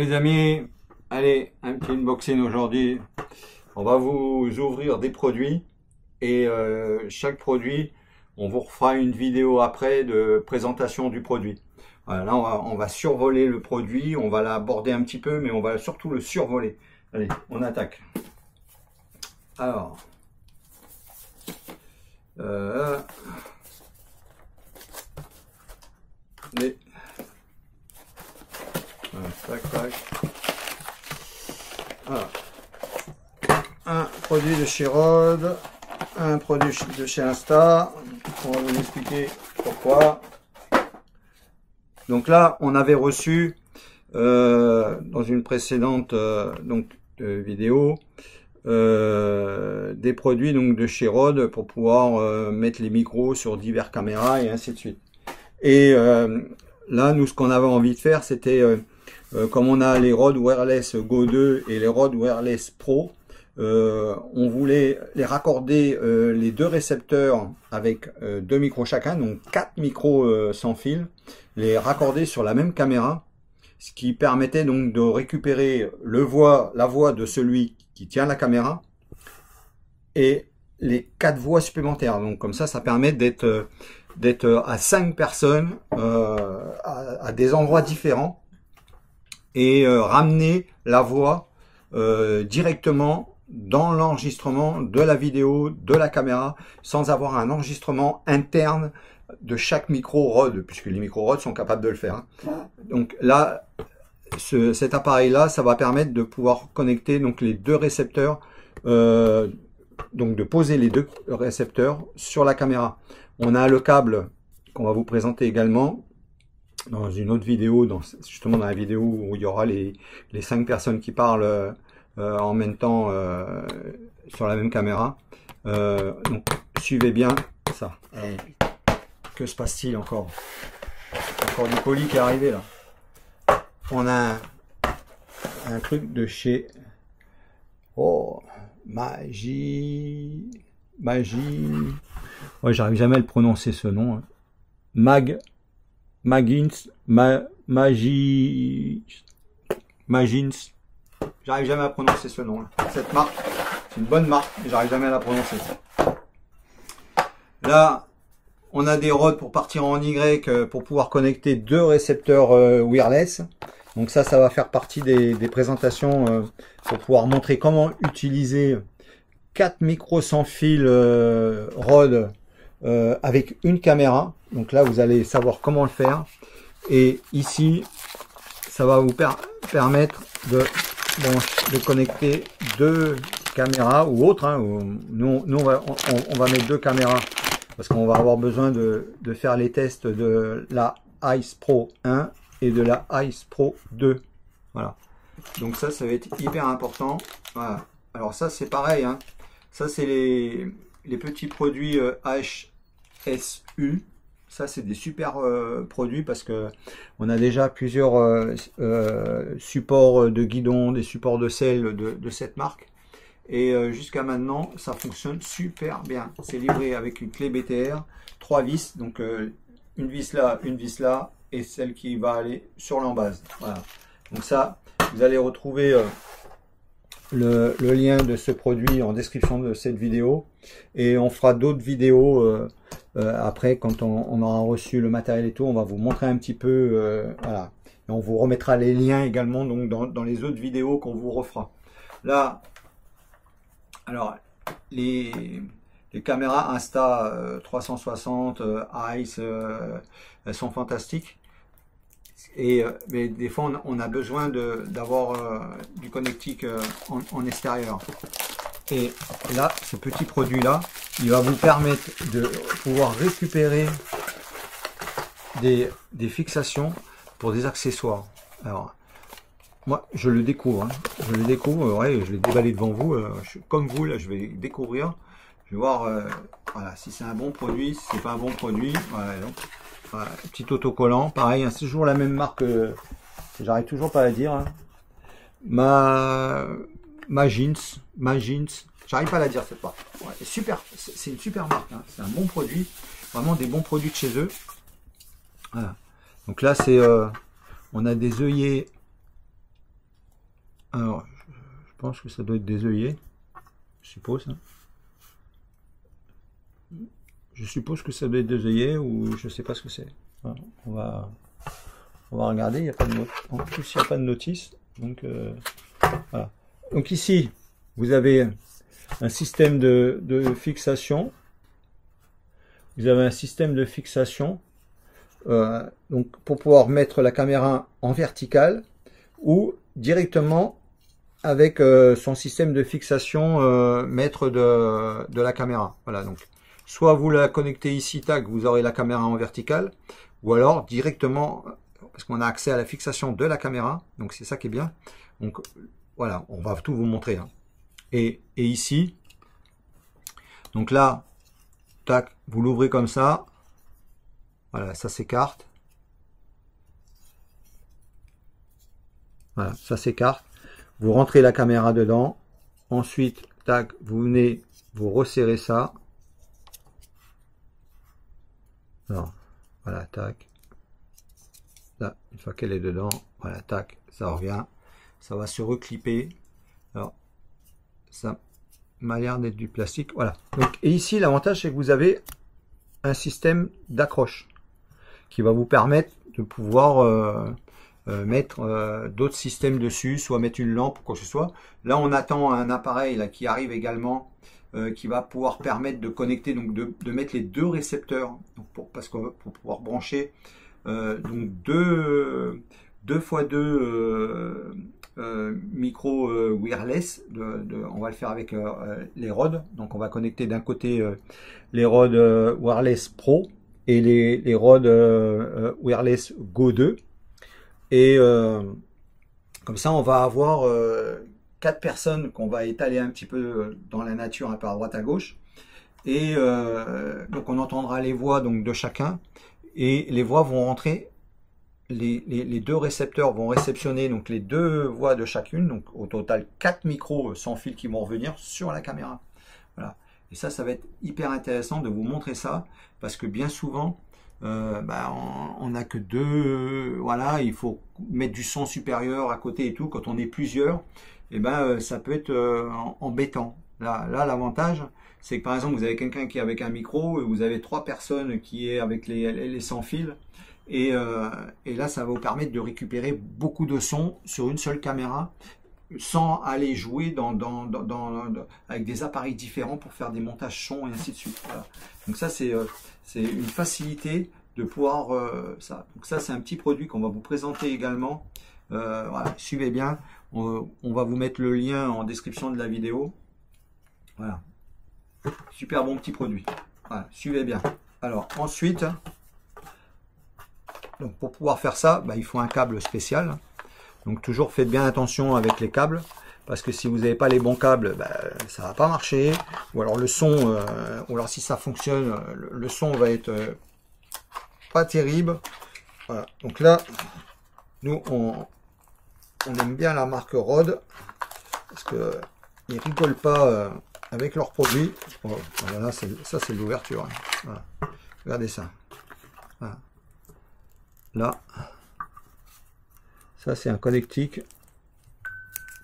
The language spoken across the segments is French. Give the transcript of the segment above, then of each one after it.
Les amis, allez, un petit unboxing aujourd'hui. On va vous ouvrir des produits et chaque produit, on vous refera une vidéo après de présentation du produit. Voilà, là, on va survoler le produit, on va l'aborder un petit peu, mais on va surtout le survoler. Allez, on attaque. Alors, tac, tac. Voilà. Un produit de chez Rode, un produit de chez Insta. On va vous expliquer pourquoi. Donc là, on avait reçu dans une précédente vidéo des produits donc de chez Rode pour pouvoir mettre les micros sur diverses caméras et ainsi de suite. Et là, nous, ce qu'on avait envie de faire, c'était comme on a les Rode Wireless Go 2 et les Rode Wireless Pro, on voulait les raccorder les deux récepteurs avec deux micros chacun, donc 4 micros sans fil, les raccorder sur la même caméra, ce qui permettait donc de récupérer la voix de celui qui tient la caméra et les 4 voix supplémentaires. Donc comme ça permet d'être à 5 personnes à des endroits différents et ramener la voix directement dans l'enregistrement de la vidéo, de la caméra, sans avoir un enregistrement interne de chaque micro Rode, puisque les micros Rode sont capables de le faire. Donc là, cet appareil-là, ça va permettre de pouvoir connecter donc les deux récepteurs, donc de poser les deux récepteurs sur la caméra. On a le câble qu'on va vous présenter également dans une autre vidéo, justement dans la vidéo où il y aura les 5 personnes qui parlent en même temps sur la même caméra. Donc suivez bien ça. Que se passe-t-il encore? Encore du colis qui est arrivé là. On a un truc de chez Magie. Ouais, j'arrive jamais à le prononcer ce nom. Magins. J'arrive jamais à prononcer ce nom. Cette marque, c'est une bonne marque, mais j'arrive jamais à la prononcer. Là, on a des Rode pour partir en Y pour pouvoir connecter deux récepteurs wireless. Donc ça va faire partie des présentations pour pouvoir montrer comment utiliser 4 micros sans fil Rode avec une caméra. Donc là, vous allez savoir comment le faire. Et ici, ça va vous permettre de connecter deux caméras ou autres. Hein. Nous on va mettre deux caméras parce qu'on va avoir besoin de faire les tests de la Ice Pro 1 et de la Ice Pro 2. Voilà. Donc ça va être hyper important. Voilà. Alors ça, c'est pareil. Hein. Ça, c'est les petits produits HSU. Ça, c'est des super produits parce que on a déjà plusieurs supports de guidon, des supports de selle de cette marque. Et jusqu'à maintenant, ça fonctionne super bien. C'est livré avec une clé BTR, 3 vis, donc une vis là, et celle qui va aller sur l'embase. Voilà. Donc ça, vous allez retrouver le lien de ce produit en description de cette vidéo. Et on fera d'autres vidéos après, quand on aura reçu le matériel et tout, on va vous montrer un petit peu, voilà. Et on vous remettra les liens également donc dans les autres vidéos qu'on vous refera. Là, alors les caméras Insta 360 Ice, elles sont fantastiques. Mais des fois, on a besoin d'avoir du connectique en extérieur. Et là, ce petit produit-là, il va vous permettre de pouvoir récupérer des fixations pour des accessoires. Alors, moi, je le découvre. Hein. Je le découvre, ouais, je vais déballer devant vous. Comme vous, là, je vais découvrir. Je vais voir voilà, si c'est un bon produit, si c'est pas un bon produit. Voilà, donc, voilà, petit autocollant. Pareil, hein, c'est toujours la même marque. J'arrive toujours pas à la dire. Hein. Magins. J'arrive pas à la dire cette marque. Ouais, super, c'est une super marque. Hein. C'est un bon produit. Vraiment des bons produits de chez eux. Voilà. Donc là, c'est on a des œillets Alors, je pense que ça doit être des œillets, je suppose. Hein. Je suppose que ça doit être des œillets ou je sais pas ce que c'est. Voilà, on va regarder. Il n'y a pas de en plus il n'y a pas de notice. Donc voilà. Donc ici vous avez un système de fixation. Vous avez un système de fixation. Donc pour pouvoir mettre la caméra en verticale ou directement avec son système de fixation maître de la caméra. Voilà, donc soit vous la connectez ici, tac, vous aurez la caméra en verticale, ou alors directement, parce qu'on a accès à la fixation de la caméra, donc c'est ça qui est bien. Donc voilà, on va tout vous montrer. Hein. Et ici, donc là, tac, vous l'ouvrez comme ça. Voilà, ça s'écarte. Voilà, ça s'écarte. Vous rentrez la caméra dedans. Ensuite, tac, vous venez, vous resserrez ça. Alors, voilà, tac. Là, une fois qu'elle est dedans, voilà, tac, ça revient. Ça va se reclipper. Alors, ça m'a l'air d'être du plastique. Voilà. Donc, et ici, l'avantage, c'est que vous avez un système d'accroche qui va vous permettre de pouvoir mettre d'autres systèmes dessus, soit mettre une lampe ou quoi que ce soit. Là, on attend un appareil là, qui arrive également, qui va pouvoir permettre de connecter, donc de mettre les deux récepteurs, donc pour pouvoir brancher donc deux x deux micro wireless. On va le faire avec les Rode. Donc on va connecter d'un côté les Rode Wireless Pro et les Rode Wireless Go 2. Et comme ça, on va avoir 4 personnes qu'on va étaler un petit peu dans la nature, un peu à droite à gauche. Et donc on entendra les voix donc de chacun. Et les voix vont rentrer, les deux récepteurs vont réceptionner donc les deux voix de chacune. Donc au total 4 micros sans fil qui vont revenir sur la caméra. Voilà. Et ça va être hyper intéressant de vous montrer ça. Parce que bien souvent, on n'a que deux, voilà, il faut mettre du son supérieur à côté et tout. Quand on est plusieurs, et ça peut être embêtant. Là l'avantage, c'est que par exemple vous avez quelqu'un qui est avec un micro, et vous avez 3 personnes qui est avec les sans fil, et là ça va vous permettre de récupérer beaucoup de sons sur une seule caméra, sans aller jouer avec des appareils différents pour faire des montages son et ainsi de suite. Voilà. Donc ça c'est une facilité de pouvoir ça. Donc ça c'est un petit produit qu'on va vous présenter également. Voilà, suivez bien. On va vous mettre le lien en description de la vidéo. Voilà. Super bon petit produit. Voilà, suivez bien. Alors ensuite, donc pour pouvoir faire ça, il faut un câble spécial. Donc toujours faites bien attention avec les câbles, parce que si vous n'avez pas les bons câbles, ça va pas marcher. Ou alors le son, ou alors si ça fonctionne, le son va être pas terrible. Voilà. Donc là, nous on aime bien la marque Rode, parce que ils rigolent pas avec leurs produits. Voilà, ça c'est l'ouverture. Voilà. Regardez ça. Voilà. Là. Ça, c'est un connectique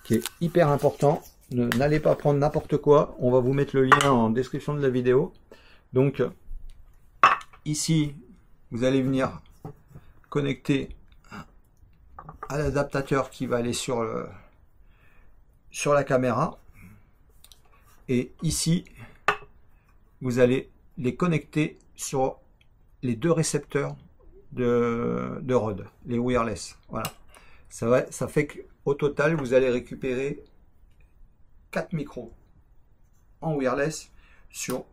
qui est hyper important. N'allez pas prendre n'importe quoi. On va vous mettre le lien en description de la vidéo. Donc, ici, vous allez venir connecter à l'adaptateur qui va aller sur la caméra. Et ici, vous allez les connecter sur les deux récepteurs de Rode, les wireless. Voilà. Ça fait qu'au total, vous allez récupérer 4 micros en wireless sur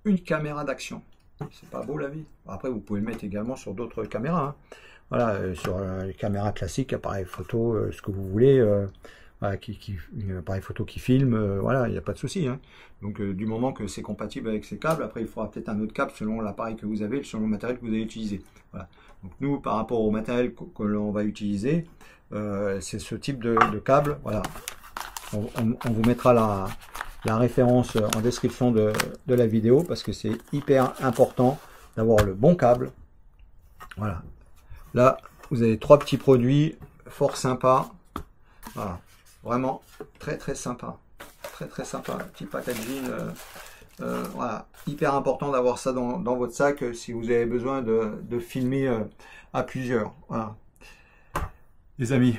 une caméra d'action. C'est pas beau la vie? Après, vous pouvez le mettre également sur d'autres caméras. Hein. Voilà, sur les caméras classiques, appareil photo, ce que vous voulez. Voilà, appareil photo qui filme, voilà, il n'y a pas de souci. Hein. Donc, du moment que c'est compatible avec ces câbles, après, il faudra peut-être un autre câble selon l'appareil que vous avez, selon le matériel que vous allez utiliser. Voilà. Donc, nous, par rapport au matériel que l'on va utiliser, c'est ce type de câble. Voilà. On vous mettra la référence en description de la vidéo, parce que c'est hyper important d'avoir le bon câble. Voilà. Là, vous avez 3 petits produits fort sympas. Voilà. Vraiment très très sympa. Très sympa. Petit packaging. Voilà. Hyper important d'avoir ça dans votre sac si vous avez besoin de filmer à plusieurs. Voilà. Les amis,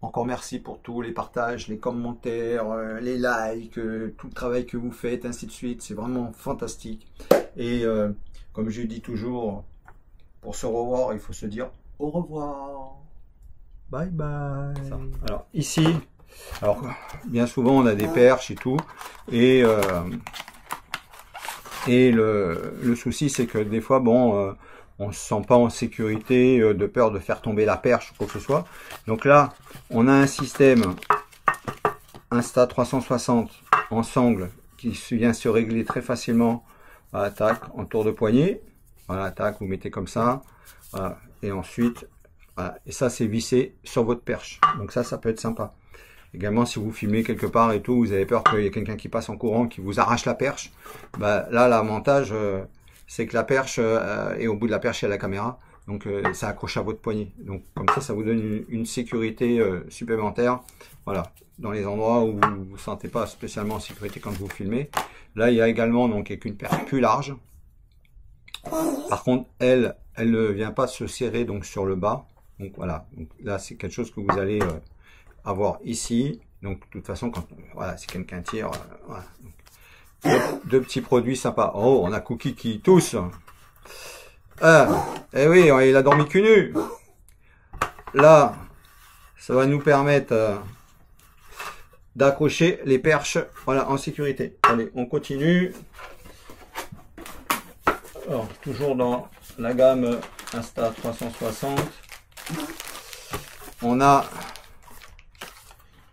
encore merci pour tous les partages, les commentaires, les likes, tout le travail que vous faites, ainsi de suite. C'est vraiment fantastique. Et comme je dis toujours, pour se revoir, il faut se dire au revoir. Bye bye. Alors ici, alors bien souvent on a des perches et tout, et le souci c'est que des fois, bon, on se sent pas en sécurité de peur de faire tomber la perche ou quoi que ce soit. Donc là, on a un système Insta360 en sangle qui vient se régler très facilement. Voilà, tac, en tour de poignet. Voilà, tac, vous mettez comme ça. Voilà, et ensuite, voilà, et ça c'est vissé sur votre perche. Donc ça peut être sympa. Également, si vous filmez quelque part et tout, vous avez peur qu'il y ait quelqu'un qui passe en courant, qui vous arrache la perche. Bah, là, l'avantage, c'est que la perche est au bout de la perche, il y a la caméra. Donc, ça accroche à votre poignet. Donc, comme ça vous donne une sécurité supplémentaire. Voilà, dans les endroits où vous ne vous sentez pas spécialement en sécurité quand vous filmez. Là, il y a également donc avec une perche plus large. Par contre, elle ne vient pas se serrer donc sur le bas. Donc voilà, donc là c'est quelque chose que vous allez avoir ici. Donc de toute façon, quand voilà, si quelqu'un tire, voilà. Donc, deux petits produits sympas. Oh, on a Cookie qui tousse. Eh oui, il a dormi cul nu. Là, ça va nous permettre d'accrocher les perches, voilà, en sécurité. Allez, on continue. Alors, toujours dans la gamme Insta360, on a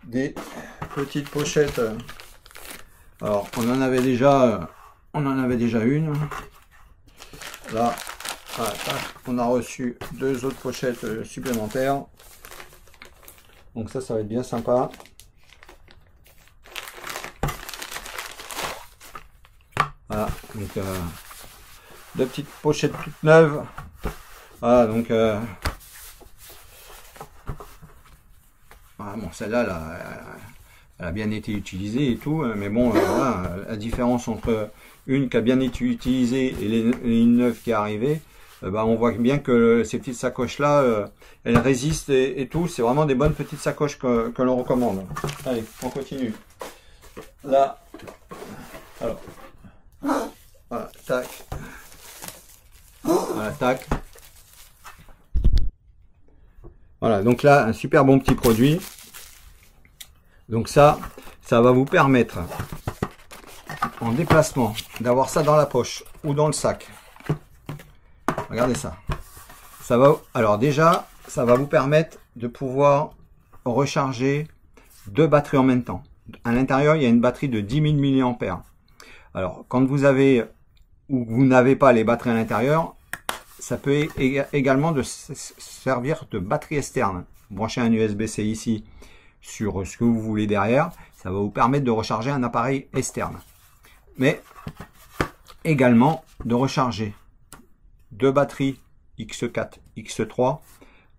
des petites pochettes. Alors, on en avait déjà une. Là, voilà, on a reçu deux autres pochettes supplémentaires. Donc ça va être bien sympa. Voilà, donc deux petites pochettes toutes neuves. Voilà, donc voilà, bon, celle-là, elle a bien été utilisée et tout, mais bon, voilà, la différence entre une qui a bien été utilisée et une neuve qui est arrivée, bah, on voit bien que ces petites sacoches-là, elles résistent et tout. C'est vraiment des bonnes petites sacoches que l'on recommande. Allez, on continue. Là, alors, voilà, tac. Voilà, tac. Voilà, donc là, un super bon petit produit. Donc ça va vous permettre, en déplacement, d'avoir ça dans la poche ou dans le sac. Regardez ça. Ça va, alors déjà, ça va vous permettre de pouvoir recharger deux batteries en même temps. À l'intérieur, il y a une batterie de 10 000 mAh. Alors, quand vous avez ou vous n'avez pas les batteries à l'intérieur, ça peut également servir de batterie externe. Branchez un USB-C ici sur ce que vous voulez derrière, ça va vous permettre de recharger un appareil externe. Mais également de recharger deux batteries X4, X3,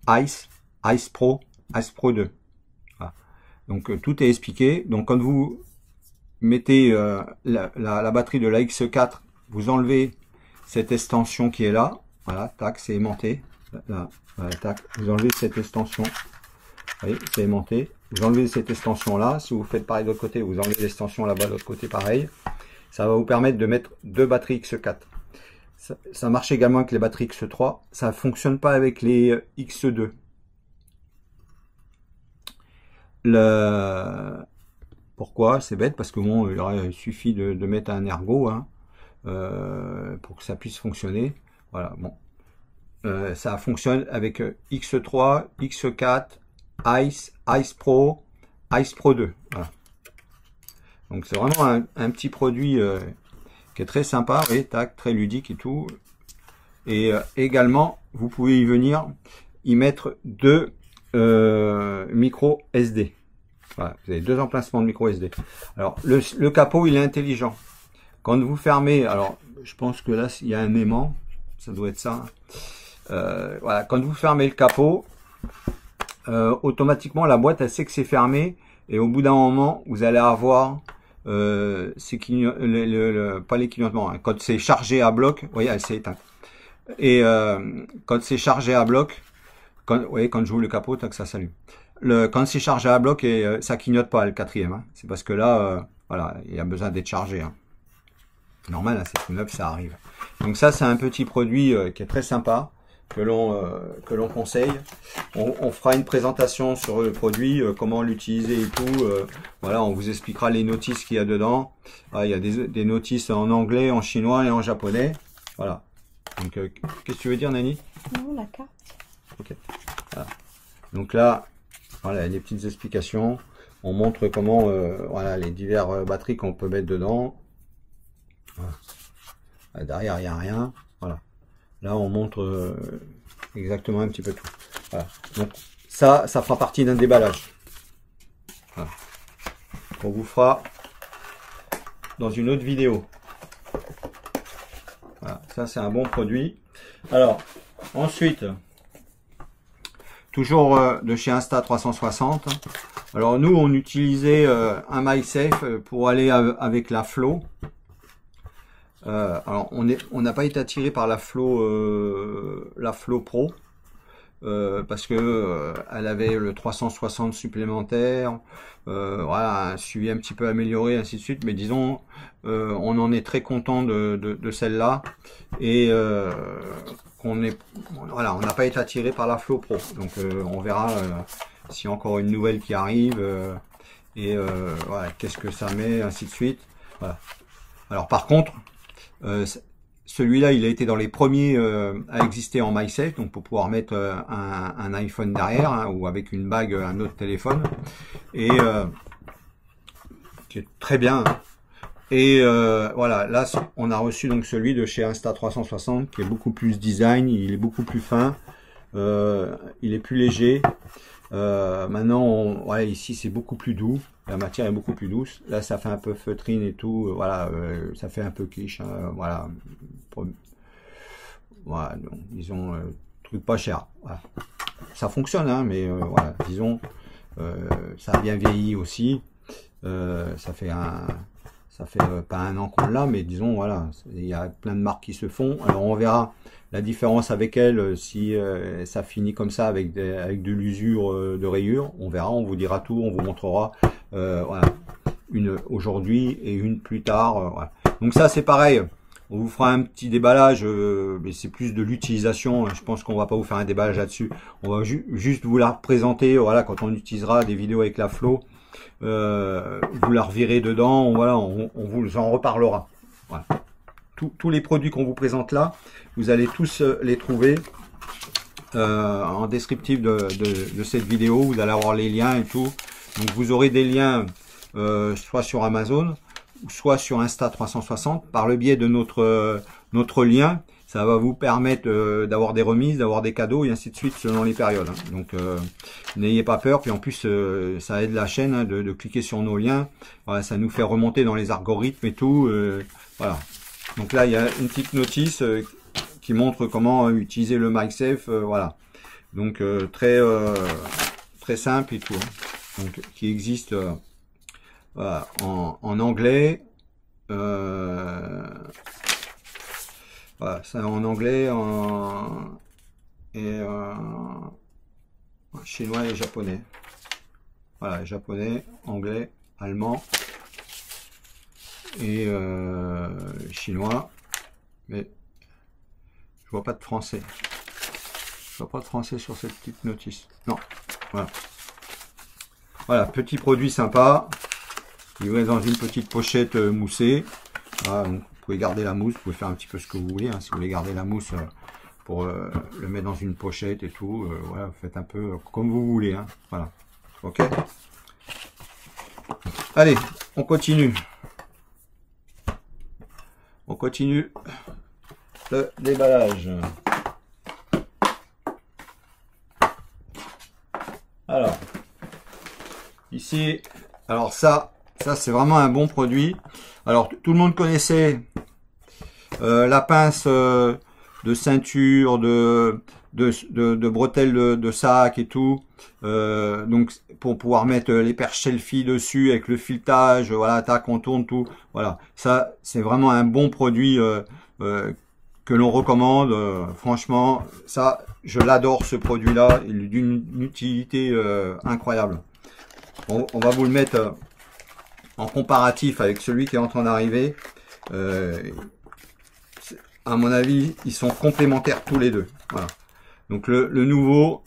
Ice Pro 2. Voilà. Donc tout est expliqué. Donc quand vous mettez la batterie de la X4, vous enlevez cette extension qui est là. Voilà, tac, c'est aimanté. Là, voilà, tac, vous enlevez cette extension. Vous voyez, c'est aimanté. Vous enlevez cette extension là. Si vous faites pareil de l'autre côté, vous enlevez l'extension là-bas de l'autre côté pareil. Ça va vous permettre de mettre deux batteries X4. Ça marche également avec les batteries X3. Ça ne fonctionne pas avec les X2. Pourquoi? C'est bête parce que bon, il suffit de mettre un ergot hein, pour que ça puisse fonctionner. Voilà, bon. Ça fonctionne avec X3, X4, Ice Pro 2. Voilà. Donc c'est vraiment un petit produit qui est très sympa, et tac, très ludique et tout. Et également, vous pouvez y venir y mettre deux micro SD. Voilà, vous avez deux emplacements de micro SD. Alors le capot, il est intelligent. Quand vous fermez, alors je pense que là il y a un aimant, ça doit être ça. Voilà, quand vous fermez le capot, automatiquement la boîte elle sait que c'est fermé et au bout d'un moment vous allez avoir pas les clignotements, hein. Quand c'est chargé à bloc, vous voyez, elle s'est éteinte. Et quand c'est chargé à bloc, vous voyez, quand j'ouvre le capot, tac, ça s'allume. Quand c'est chargé à bloc, et ça clignote pas le quatrième, hein. C'est parce que là, voilà, il y a besoin d'être chargé, hein. Normal, hein, c'est tout neuf, ça arrive. Donc ça, c'est un petit produit qui est très sympa, que l'on conseille. On fera une présentation sur le produit, comment l'utiliser et tout. Voilà, on vous expliquera les notices qu'il y a dedans. Ah, il y a des notices en anglais, en chinois et en japonais. Voilà. Donc, qu'est-ce que tu veux dire, Nani? Non, la carte. Ok. Voilà. Donc là, voilà, les petites explications. On montre comment, voilà, les diverses batteries qu'on peut mettre dedans. Voilà. Derrière, il n'y a rien. Voilà. Là, on montre exactement un petit peu tout. Voilà. Donc, ça fera partie d'un déballage. Voilà. On vous fera dans une autre vidéo. Voilà. Ça, c'est un bon produit. Alors, ensuite, toujours de chez Insta360. Alors, nous, on utilisait un MySafe pour aller avec la Flow. Alors on n'a pas été attiré par la Flow Pro parce que elle avait le 360 supplémentaire, voilà, un suivi un petit peu amélioré, ainsi de suite. Mais disons, on en est très content de celle-là et voilà, on n'a pas été attiré par la Flow Pro. Donc on verra s'il y a encore une nouvelle qui arrive et voilà, qu'est-ce que ça met, ainsi de suite. Voilà. Alors par contre, celui-là, il a été dans les premiers à exister en MySafe, donc pour pouvoir mettre un iPhone derrière, hein, ou avec une bague, un autre téléphone, et qui est très bien. Et voilà, là, on a reçu donc celui de chez Insta360, qui est beaucoup plus design, il est beaucoup plus fin, il est plus léger. Maintenant, voilà, ici c'est beaucoup plus doux, la matière est beaucoup plus douce. Là, ça fait un peu feutrine et tout, voilà, ça fait un peu quiche, hein, voilà. Voilà, donc, disons, truc pas cher. Voilà. Ça fonctionne, hein, mais voilà, disons, ça a bien vieilli aussi. Ça fait pas un an qu'on l'a, mais disons, voilà, il y a plein de marques qui se font. Alors on verra la différence avec elle, si ça finit comme ça avec de l'usure de rayures. On verra, on vous dira tout, on vous montrera voilà, une aujourd'hui et une plus tard. Voilà. Donc ça c'est pareil, on vous fera un petit déballage, mais c'est plus de l'utilisation. Je pense qu'on va pas vous faire un déballage là-dessus. On va juste vous la présenter, voilà, quand on utilisera des vidéos avec la Flow. Vous la revirez dedans, voilà, on vous en reparlera. Voilà. Tous les produits qu'on vous présente là, vous allez tous les trouver en descriptif de cette vidéo. Vous allez avoir les liens et tout. Donc vous aurez des liens soit sur Amazon, soit sur Insta360 par le biais de notre lien. Ça va vous permettre d'avoir des remises, d'avoir des cadeaux et ainsi de suite selon les périodes. Hein. Donc n'ayez pas peur. Puis en plus, ça aide la chaîne, hein, de cliquer sur nos liens. Voilà, ça nous fait remonter dans les algorithmes et tout. Voilà. Donc là, il y a une petite notice qui montre comment utiliser le MySafe. Voilà. Donc très simple et tout. Hein. Donc qui existe voilà, en anglais. Voilà, c'est en anglais, et chinois et japonais. Voilà, japonais, anglais, allemand et chinois. Mais je vois pas de français. Je vois pas de français sur cette petite notice. Non, voilà. Voilà, petit produit sympa. Livré dans une petite pochette moussée. Voilà, donc, vous pouvez garder la mousse, vous pouvez faire un petit peu ce que vous voulez, hein, si vous voulez garder la mousse pour le mettre dans une pochette et tout, voilà, vous faites un peu comme vous voulez, hein, voilà, ok. Allez, on continue le déballage. Alors, ici, alors ça c'est vraiment un bon produit. Alors tout le monde connaissait la pince de ceinture, de de bretelles de sac et tout. Donc pour pouvoir mettre les perches selfie dessus avec le filetage, voilà, tac, on tourne tout. Voilà, ça c'est vraiment un bon produit que l'on recommande. Franchement, ça, je l'adore ce produit-là, il est d'une utilité incroyable. On va vous le mettre en comparatif avec celui qui est en train d'arriver. À mon avis, ils sont complémentaires tous les deux. Voilà. Donc le nouveau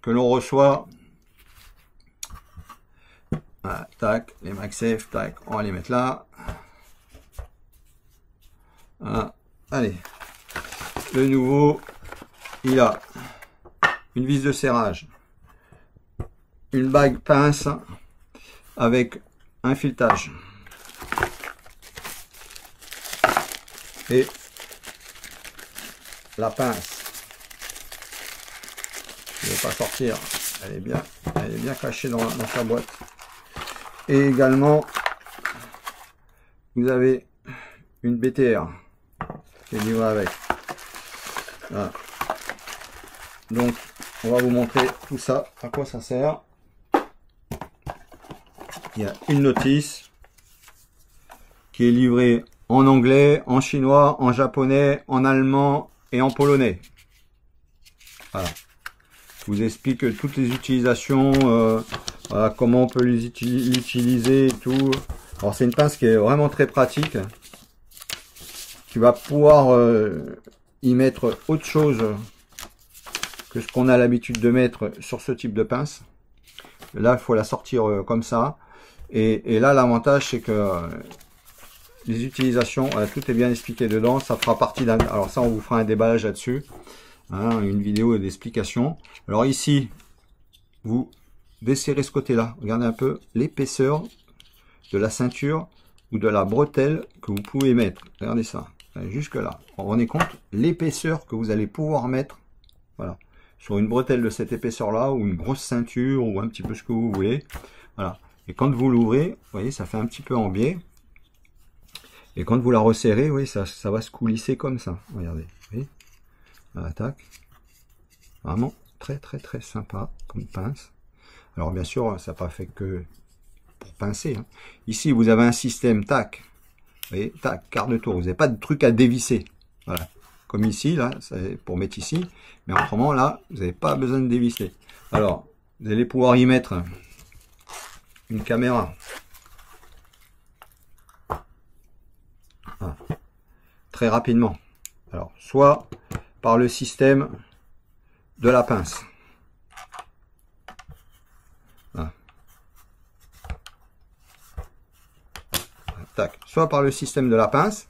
que l'on reçoit, voilà, tac, les MagSafe, tac, on va les mettre là. Voilà. Allez, le nouveau, il a une vis de serrage, une bague pince avec un filetage et la pince. Je ne vais pas sortir, elle est bien cachée dans sa boîte. Et également, vous avez une BTR qui est livrée avec. Voilà. Donc, on va vous montrer tout ça, à quoi ça sert. Il y a une notice qui est livrée en anglais, en chinois, en japonais, en allemand et en polonais. Voilà. Je vous explique toutes les utilisations, voilà, comment on peut l'utiliser et tout. Alors c'est une pince qui est vraiment très pratique. Tu vas pouvoir y mettre autre chose que ce qu'on a l'habitude de mettre sur ce type de pince. Là, il faut la sortir comme ça. Et là, l'avantage, c'est que les utilisations, tout est bien expliqué dedans. Ça fera partie d'un... Alors ça, on vous fera un déballage là-dessus. Hein, une vidéo d'explication. Alors ici, vous desserrez ce côté-là. Regardez un peu l'épaisseur de la ceinture ou de la bretelle que vous pouvez mettre. Regardez ça. Jusque là. Vous vous rendez compte l'épaisseur que vous allez pouvoir mettre. Voilà. Sur une bretelle de cette épaisseur-là, ou une grosse ceinture, ou un petit peu ce que vous voulez. Voilà. Et quand vous l'ouvrez, vous voyez, ça fait un petit peu en biais. Et quand vous la resserrez, oui, ça va se coulisser comme ça. Regardez. Vous voyez, tac. Vraiment très sympa comme pince. Alors bien sûr, ça n'a pas fait que pour pincer. Hein. Ici, vous avez un système, tac. Vous voyez, tac, quart de tour. Vous n'avez pas de truc à dévisser. Voilà. Comme ici, là, c'est pour mettre ici. Mais autrement, là, vous n'avez pas besoin de dévisser. Alors, vous allez pouvoir y mettre une caméra. Voilà. Très rapidement. Alors, soit par le système de la pince. Voilà. Tac. Soit par le système de la pince.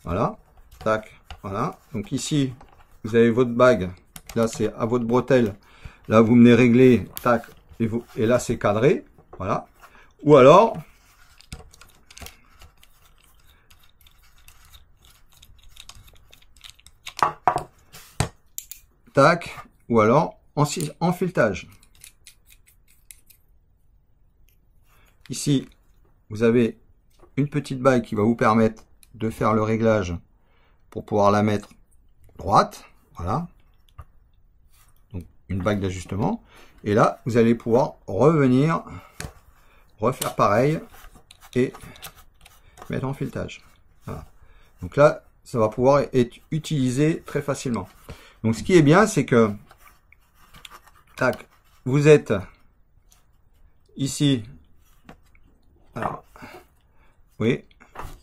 Voilà. Tac. Voilà. Donc ici, vous avez votre bague. Là, c'est à votre bretelle. Là, vous venez régler. Tac. Et là, c'est cadré. Voilà. Ou alors, tac, ou alors en filetage. Ici, vous avez une petite bague qui va vous permettre de faire le réglage pour pouvoir la mettre droite. Voilà. Donc, une bague d'ajustement. Et là, vous allez pouvoir revenir, refaire pareil et mettre en filetage. Voilà. Donc là, ça va pouvoir être utilisé très facilement. Donc ce qui est bien, c'est que tac, vous êtes ici. Alors, oui,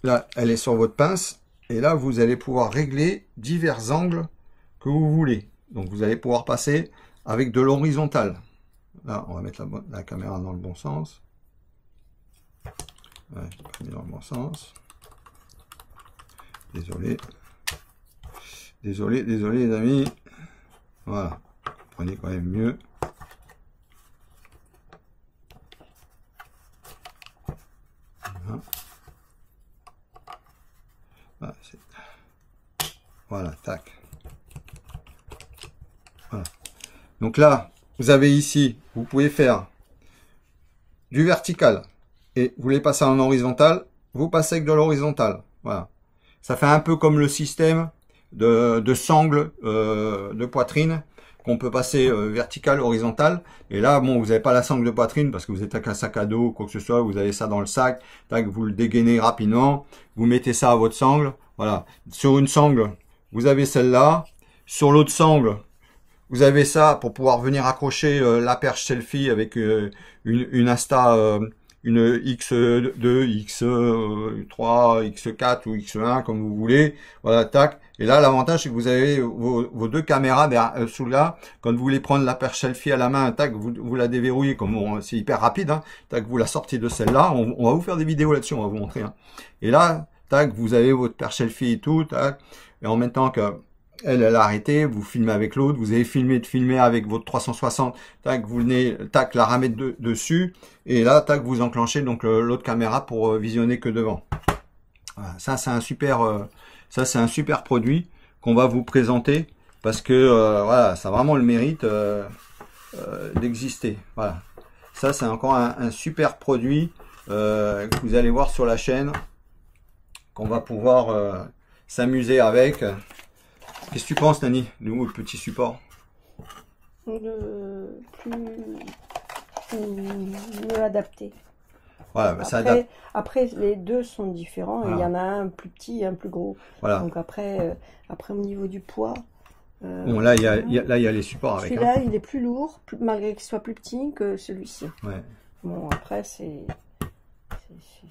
là, elle est sur votre pince. Et là, vous allez pouvoir régler divers angles que vous voulez. Donc vous allez pouvoir passer avec de l'horizontal. Là, on va mettre la caméra dans le bon sens. Ouais, je l'ai mis dans le bon sens. Désolé. Désolé les amis. Voilà. Prenez quand même mieux. Voilà. Voilà, tac. Voilà. Donc là, vous avez ici, vous pouvez faire du vertical et vous voulez passer en horizontal, vous passez avec de l'horizontal. Voilà. Ça fait un peu comme le système de sangle de poitrine qu'on peut passer vertical, horizontal. Et là, bon, vous n'avez pas la sangle de poitrine parce que vous êtes avec un sac à dos ou quoi que ce soit. Vous avez ça dans le sac. Tac, vous le dégainez rapidement. Vous mettez ça à votre sangle. Voilà. Sur une sangle, vous avez celle-là. Sur l'autre sangle, vous avez ça pour pouvoir venir accrocher la perche selfie avec une Insta, une X2, X3, X4 ou X1 comme vous voulez. Voilà, tac. Et là, l'avantage, c'est que vous avez vos deux caméras derrière, sous là. Quand vous voulez prendre la perche selfie à la main, tac, vous la déverrouillez. Comme c'est hyper rapide, hein, tac, vous la sortez de celle-là. On va vous faire des vidéos là-dessus, on va vous montrer. Hein. Et là, tac, vous avez votre perche selfie et tout, tac. Et en même temps que elle a arrêté, vous filmez avec l'autre, vous avez filmé avec votre 360, tac, vous venez, tac, la remettre dessus, et là, tac, vous enclenchez donc l'autre caméra pour visionner que devant. Voilà, ça c'est un super produit qu'on va vous présenter parce que voilà, ça a vraiment le mérite d'exister. Voilà, ça c'est encore un super produit que vous allez voir sur la chaîne, qu'on va pouvoir s'amuser avec. Qu'est-ce que tu penses, Nani, le petit support? Mieux adapté. Voilà, bah, ça adapte. Après, les deux sont différents. Voilà. Il y en a un plus petit et un plus gros. Voilà. Donc après au niveau du poids... bon, là, il y a les supports avec. Celui-là, hein. il est plus lourd, malgré qu'il soit plus petit que celui-ci. Ouais. Bon, après, c'est...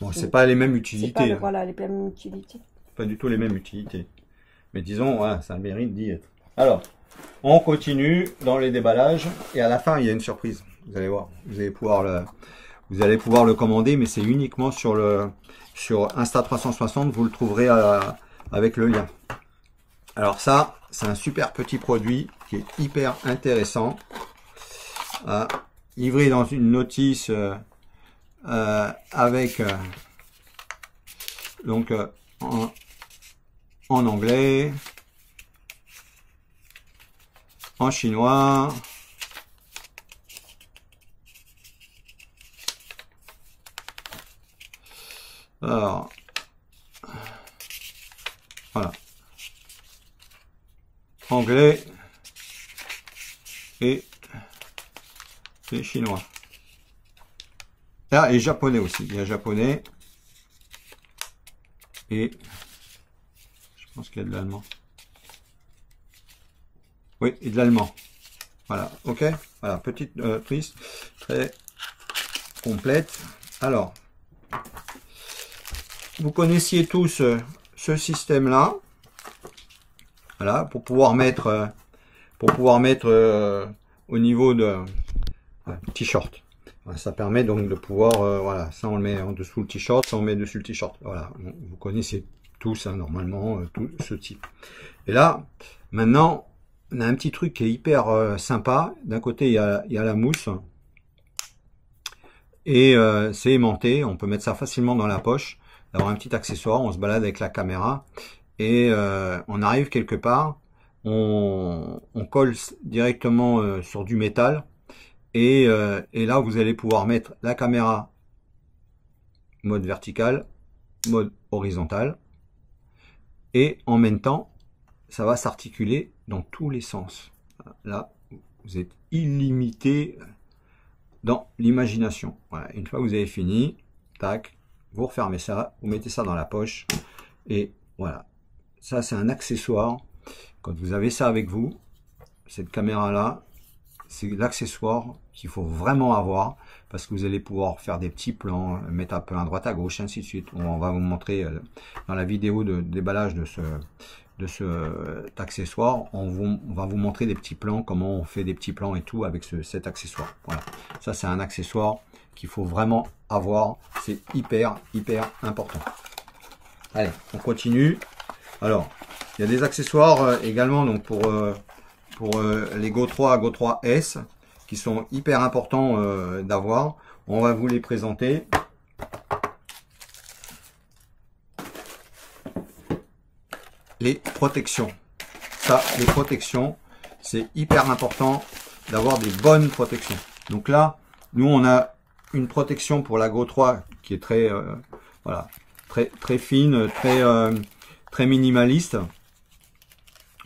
Bon, c'est pas les mêmes utilités. Pas, voilà, les mêmes utilités. Pas du tout les mêmes utilités. Mais disons, voilà, ça a le mérite d'y être. Alors, on continue dans les déballages. Et à la fin, il y a une surprise. Vous allez voir. Vous allez pouvoir le commander, mais c'est uniquement sur Insta360. Vous le trouverez avec le lien. Alors ça, c'est un super petit produit qui est hyper intéressant. Livré dans une notice avec donc en anglais, en chinois, alors voilà, anglais et chinois. Ah, et japonais aussi, il y a japonais et je pense qu'il y a de l'allemand. Oui, et de l'allemand. Voilà, ok. Voilà, petite prise très complète. Alors, vous connaissiez tous ce système-là. Voilà, pour pouvoir mettre au niveau de t-shirt. Voilà, ça permet donc de pouvoir, voilà, ça on le met en dessous le t-shirt, ça on met dessus le t-shirt. Voilà, vous connaissez tous hein, normalement tout ce type. Et là, maintenant, on a un petit truc qui est hyper sympa. D'un côté, il y a la mousse et c'est aimanté. On peut mettre ça facilement dans la poche, d'avoir un petit accessoire. On se balade avec la caméra et on arrive quelque part, on colle directement sur du métal et là, vous allez pouvoir mettre la caméra mode vertical, mode horizontal. Et en même temps, ça va s'articuler dans tous les sens. Là, vous êtes illimité dans l'imagination. Voilà. Une fois que vous avez fini, tac, vous refermez ça, vous mettez ça dans la poche. Et voilà. Ça, c'est un accessoire. Quand vous avez ça avec vous, cette caméra-là, c'est l'accessoire qu'il faut vraiment avoir parce que vous allez pouvoir faire des petits plans, mettre un peu à droite à gauche, ainsi de suite. On va vous montrer dans la vidéo de déballage de cet accessoire. On va vous montrer des petits plans, comment on fait des petits plans et tout avec cet accessoire. Voilà. Ça, c'est un accessoire qu'il faut vraiment avoir. C'est hyper important. Allez, on continue. Alors, il y a des accessoires également donc pour les Go 3, Go 3S qui sont hyper importants d'avoir. On va vous les présenter. Les protections. Ça, les protections, c'est hyper important d'avoir des bonnes protections. Donc là, nous, on a une protection pour la Go 3 qui est très, voilà, très fine, très minimaliste.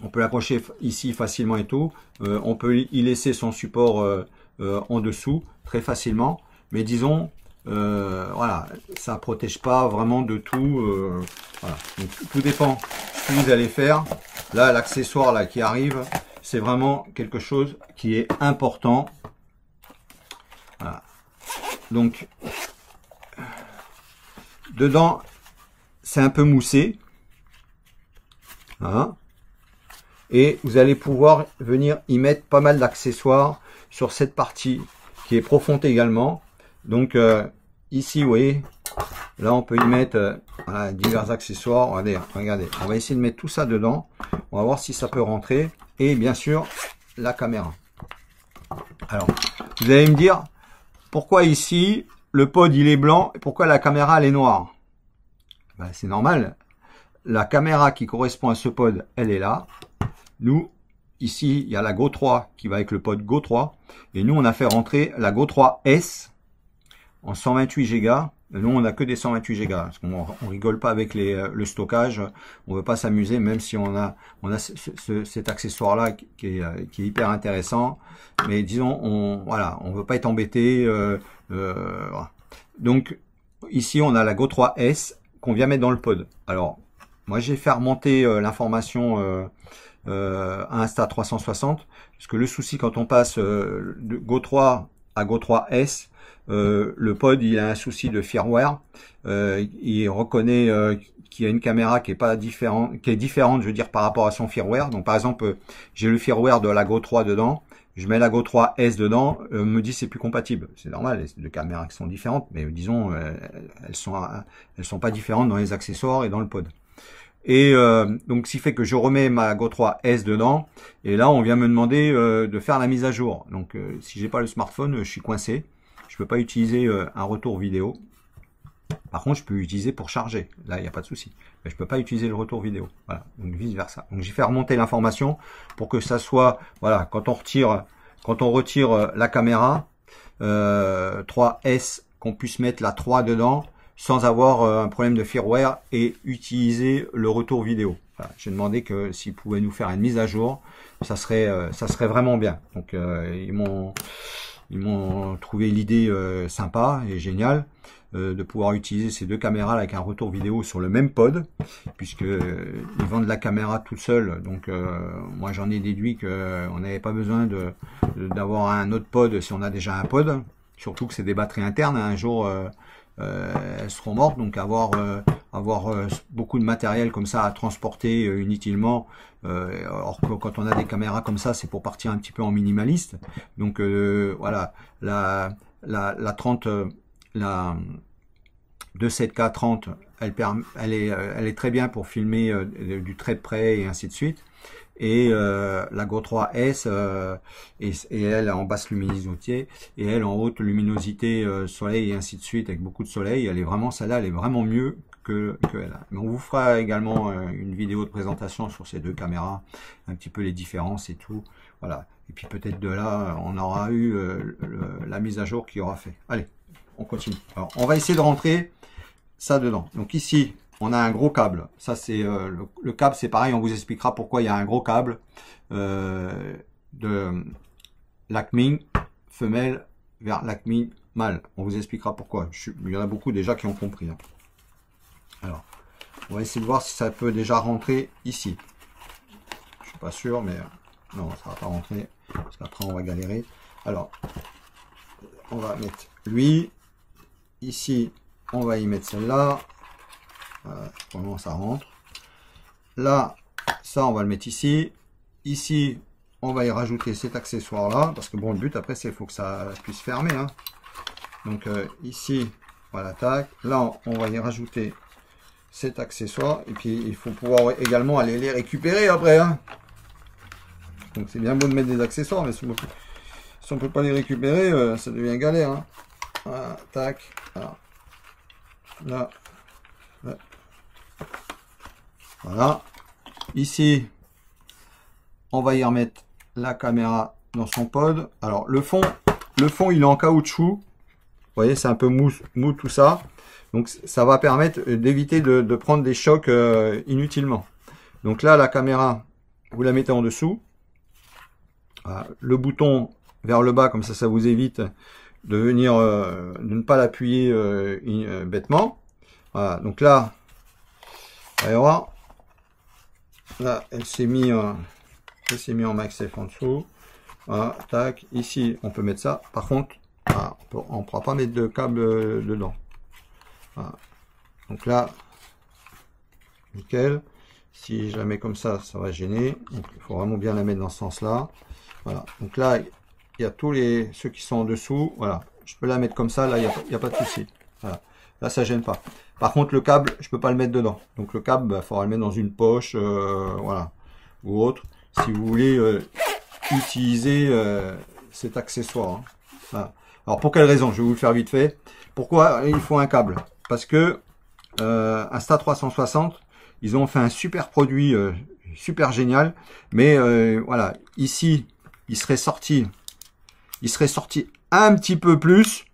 On peut l'approcher ici facilement et tout. On peut y laisser son support en dessous très facilement. Mais disons, voilà, ça protège pas vraiment de tout. Voilà. Donc, tout dépend ce que vous allez faire. Là, l'accessoire là qui arrive, c'est vraiment quelque chose qui est important. Voilà. Donc, dedans, c'est un peu moussé. Voilà. Et vous allez pouvoir venir y mettre pas mal d'accessoires sur cette partie qui est profonde également. Donc ici, vous voyez, là on peut y mettre voilà, divers accessoires. Regardez, on va essayer de mettre tout ça dedans. On va voir si ça peut rentrer. Et bien sûr, la caméra. Alors, vous allez me dire, pourquoi ici, le pod il est blanc et pourquoi la caméra elle est noire? Ben, c'est normal. La caméra qui correspond à ce pod, elle est là. Nous, ici, il y a la Go 3 qui va avec le pod Go 3. Et nous, on a fait rentrer la Go 3S en 128 Go. Nous, on n'a que des 128 Go. Parce qu'on rigole pas avec le stockage. On veut pas s'amuser, même si on a cet accessoire-là qui est hyper intéressant. Mais disons, voilà, on veut pas être embêté. Voilà. Donc, ici, on a la Go 3S qu'on vient mettre dans le pod. Alors, moi, j'ai fait remonter l'information à Insta360, parce que le souci quand on passe de Go 3 à Go 3S, le pod il a un souci de firmware, il reconnaît qu'il y a une caméra qui est différente, je veux dire, par rapport à son firmware. Donc par exemple, j'ai le firmware de la Go 3 dedans, je mets la Go 3S dedans, me dit c'est plus compatible. C'est normal, c'est deux caméras qui sont différentes, mais disons elles sont pas différentes dans les accessoires et dans le pod. Et donc, ce qui fait que je remets ma Go 3S dedans. Et là, on vient me demander de faire la mise à jour. Donc, si j'ai pas le smartphone, je suis coincé. Je peux pas utiliser un retour vidéo. Par contre, je peux l'utiliser pour charger. Là, il n'y a pas de souci. Mais je peux pas utiliser le retour vidéo. Voilà. Donc, vice versa. Donc, j'ai fait remonter l'information pour que ça soit, voilà, quand on retire la caméra 3S, qu'on puisse mettre la 3 dedans, sans avoir un problème de firmware et utiliser le retour vidéo. Voilà. J'ai demandé que s'ils pouvaient nous faire une mise à jour, ça serait vraiment bien. Donc ils m'ont trouvé l'idée sympa et géniale de pouvoir utiliser ces deux caméras avec un retour vidéo sur le même pod, puisque ils vendent la caméra toute seule. Donc moi j'en ai déduit qu'on n'avait pas besoin d'avoir un autre pod si on a déjà un pod. Surtout que c'est des batteries internes. Un jour elles seront mortes, donc avoir beaucoup de matériel comme ça à transporter inutilement, or que quand on a des caméras comme ça, c'est pour partir un petit peu en minimaliste. Donc voilà, la 27K30, elle est très bien pour filmer du très près et ainsi de suite. Et la Go 3S et elle en basse luminosité et elle en haute luminosité soleil et ainsi de suite, avec beaucoup de soleil. Elle est vraiment, celle-là elle est vraiment mieux que elle. Mais on vous fera également une vidéo de présentation sur ces deux caméras, un petit peu les différences et tout. Voilà. Et puis peut-être de là on aura eu la mise à jour qui aura fait. Allez, on continue. Alors on va essayer de rentrer ça dedans. Donc ici on a un gros câble. Ça, c'est le câble, c'est pareil. On vous expliquera pourquoi il y a un gros câble de Lachmin femelle vers Lachmin mâle. On vous expliquera pourquoi. Il y en a beaucoup déjà qui ont compris. Hein. Alors, on va essayer de voir si ça peut déjà rentrer ici. Je suis pas sûr, mais non, ça va pas rentrer parce qu'après on va galérer. Alors, on va mettre lui ici. On va y mettre celle-là. Comment ça rentre là, ça on va le mettre ici. Ici on va y rajouter cet accessoire là, parce que bon, le but après c'est faut que ça puisse fermer hein. Donc ici voilà, tac, là on va y rajouter cet accessoire, et puis il faut pouvoir également aller les récupérer après hein. Donc c'est bien beau de mettre des accessoires, mais si on peut pas les récupérer, ça devient galère hein. Voilà, tac, voilà. Là. Voilà, ici on va y remettre la caméra dans son pod. Alors le fond il est en caoutchouc, vous voyez, c'est un peu mou tout ça, donc ça va permettre d'éviter de prendre des chocs inutilement. Donc là la caméra vous la mettez en dessous. Voilà. Le bouton vers le bas, comme ça vous évite de venir, de ne pas l'appuyer bêtement. Voilà. Donc là, allez voir. Là, elle s'est mis en max F en dessous. Voilà, tac. Ici, on peut mettre ça. Par contre, voilà, on ne pourra pas mettre de câble dedans. Voilà. Donc là, nickel. Si je la mets comme ça va gêner. Donc il faut vraiment bien la mettre dans ce sens-là. Voilà. Donc là, il y a tous ceux qui sont en dessous. Voilà. Je peux la mettre comme ça. Là, il n'y a pas de souci. Voilà. Là, ça gêne pas. Par contre, le câble, je peux pas le mettre dedans. Donc le câble, il faudra le mettre dans une poche, voilà, ou autre, si vous voulez utiliser cet accessoire. Hein. Voilà. Alors pour quelle raison? Je vais vous le faire vite fait. Pourquoi il faut un câble? Parce que Insta360, ils ont fait un super produit, super génial, mais voilà, ici, il serait sorti un petit peu plus.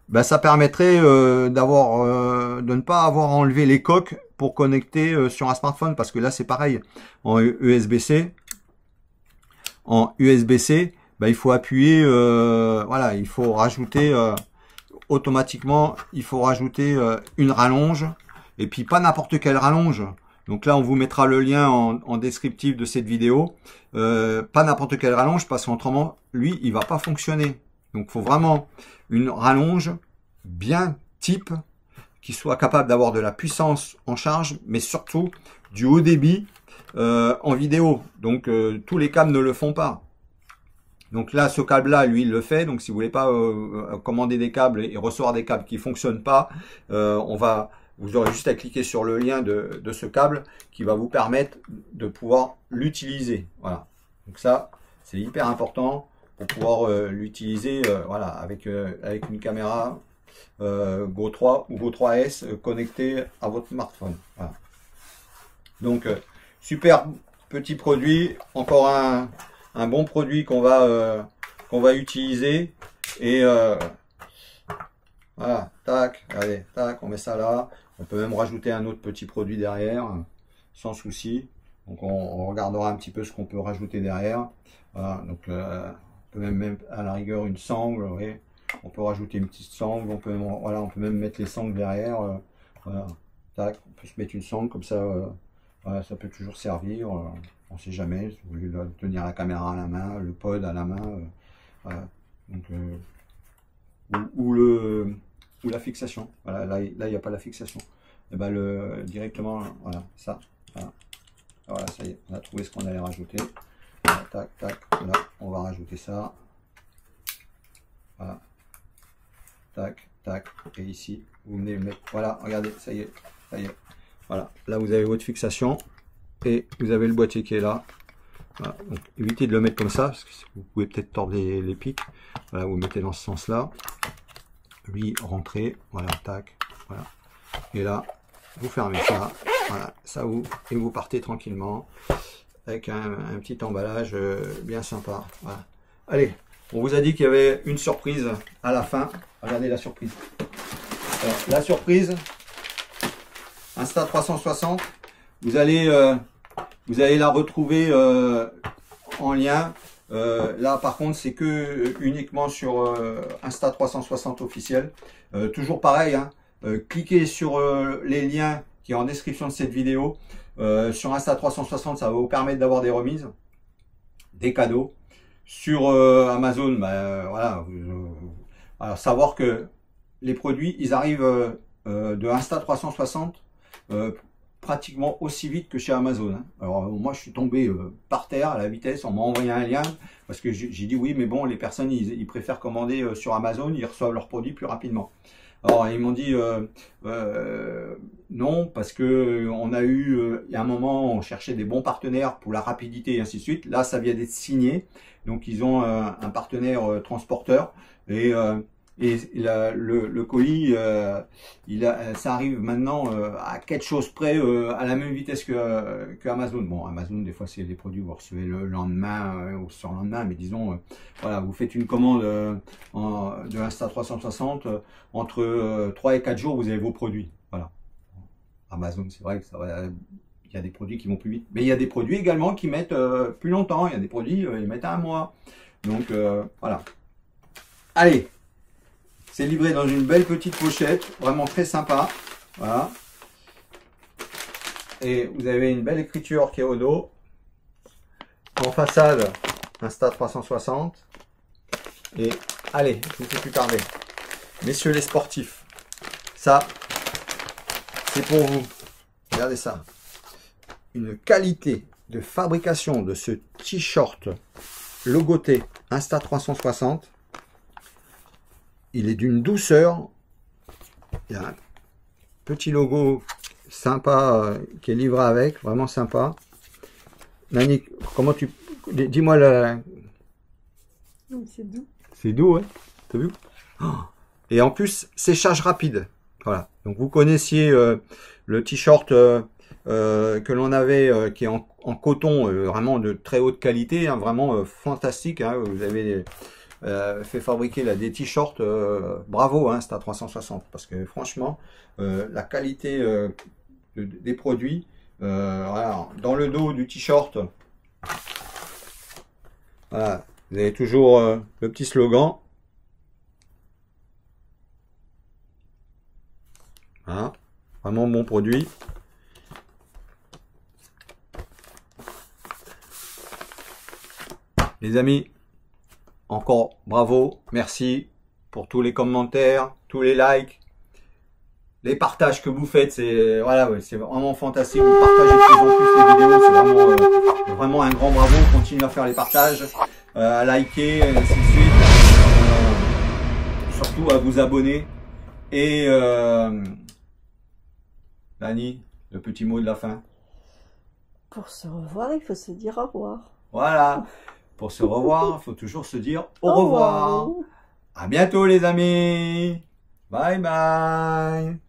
Ben, ça permettrait de ne pas avoir enlevé les coques pour connecter sur un smartphone, parce que là c'est pareil en USB-C. En USB-C, ben, il faut appuyer, voilà, il faut rajouter automatiquement, il faut rajouter une rallonge, et puis pas n'importe quelle rallonge. Donc là on vous mettra le lien en descriptif de cette vidéo. Pas n'importe quelle rallonge, parce qu'autrement lui il va pas fonctionner. Donc il faut vraiment une rallonge bien type, qui soit capable d'avoir de la puissance en charge, mais surtout du haut débit en vidéo. Donc tous les câbles ne le font pas. Donc là, ce câble-là, lui, il le fait. Donc si vous voulez pas commander des câbles et recevoir des câbles qui fonctionnent pas, vous aurez juste à cliquer sur le lien de ce câble qui va vous permettre de pouvoir l'utiliser. Voilà. Donc ça, c'est hyper important pour pouvoir l'utiliser, voilà, avec une caméra Go 3 ou Go 3S connectée à votre smartphone. Voilà. Donc super petit produit, encore un bon produit qu'on va utiliser, et voilà, tac, allez, tac, on met ça là. On peut même rajouter un autre petit produit derrière sans souci. Donc on regardera un petit peu ce qu'on peut rajouter derrière. Voilà, donc on peut même à la rigueur une sangle, oui. On peut rajouter une petite sangle, on peut même mettre les sangles derrière. Voilà, tac, on peut se mettre une sangle comme ça. Voilà, ça peut toujours servir. On ne sait jamais. Si vous voulez tenir la caméra à la main, le pod à la main, voilà. Donc, ou la fixation. Voilà, là il n'y a pas la fixation. Et ben directement, voilà, ça. Voilà, ça y est, on a trouvé ce qu'on allait rajouter. Voilà, tac, tac, là, on va rajouter ça. Voilà. Tac, tac, et ici, vous venez le mettre. Voilà, regardez, ça y est, ça y est. Voilà, là vous avez votre fixation et vous avez le boîtier qui est là. Voilà, donc évitez de le mettre comme ça, parce que vous pouvez peut-être tordre les pics. Voilà, vous mettez dans ce sens-là. Lui, rentrez, voilà, tac, voilà. Et là, vous fermez ça, voilà, ça ouvre, et vous partez tranquillement avec un petit emballage bien sympa. Voilà. Allez, on vous a dit qu'il y avait une surprise à la fin. Regardez la surprise. Alors, la surprise, Insta360, vous allez la retrouver en lien. Là par contre c'est que uniquement sur Insta360 officiel. Toujours pareil, hein, cliquez sur les liens qui est en description de cette vidéo. Sur Insta360, ça va vous permettre d'avoir des remises, des cadeaux. Sur Amazon, voilà, alors savoir que les produits, ils arrivent de Insta360 pratiquement aussi vite que chez Amazon. Hein. Alors moi je suis tombé par terre à la vitesse, on m'a envoyé un lien parce que j'ai dit oui, mais bon, les personnes ils préfèrent commander sur Amazon, ils reçoivent leurs produits plus rapidement. Alors ils m'ont dit non, parce que on a eu il y a un moment on cherchait des bons partenaires pour la rapidité et ainsi de suite. Là ça vient d'être signé, donc ils ont un partenaire transporteur, et le colis ça arrive maintenant à quelque chose près, à la même vitesse que Amazon. Bon, Amazon des fois c'est des produits que vous recevez le lendemain ou sur le lendemain, mais disons voilà, vous faites une commande de Insta360, entre 3 et 4 jours vous avez vos produits. Voilà. Amazon, c'est vrai que ça va il y a des produits qui vont plus vite. Mais il y a des produits également qui mettent plus longtemps. Il y a des produits, ils mettent 1 mois. Donc, voilà. Allez. C'est livré dans une belle petite pochette. Vraiment très sympa. Voilà. Et vous avez une belle écriture qui est au dos. En façade, Insta360. Et allez, je ne fais plus tarder. Messieurs les sportifs, ça, c'est pour vous. Regardez ça. Une qualité de fabrication de ce t-shirt logoté Insta360. Il est d'une douceur. Il y a un petit logo sympa qui est livré avec, vraiment sympa. Nani, comment tu... Dis-moi la... C'est doux. C'est doux, ouais. T'as vu? Et en plus, séchage rapide. Voilà. Donc vous connaissiez le t-shirt que l'on avait, qui est en coton, vraiment de très haute qualité, hein, vraiment fantastique. Hein. Vous avez fait fabriquer là, des t-shirts, bravo, hein, Insta360, parce que franchement, la qualité des produits, voilà, dans le dos du t-shirt, voilà, vous avez toujours le petit slogan. Hein, vraiment bon produit. Les amis, encore bravo, merci pour tous les commentaires, tous les likes, les partages que vous faites, c'est voilà, ouais, c'est vraiment fantastique. Vous partagez de plus en plus les vidéos, c'est vraiment, vraiment un grand bravo. Continuez à faire les partages, à liker, et ainsi de suite. Surtout à vous abonner. Et Dani, le petit mot de la fin. Pour se revoir, il faut se dire au revoir. Voilà. Pour se revoir, il faut toujours se dire au revoir. À bientôt les amis. Bye bye.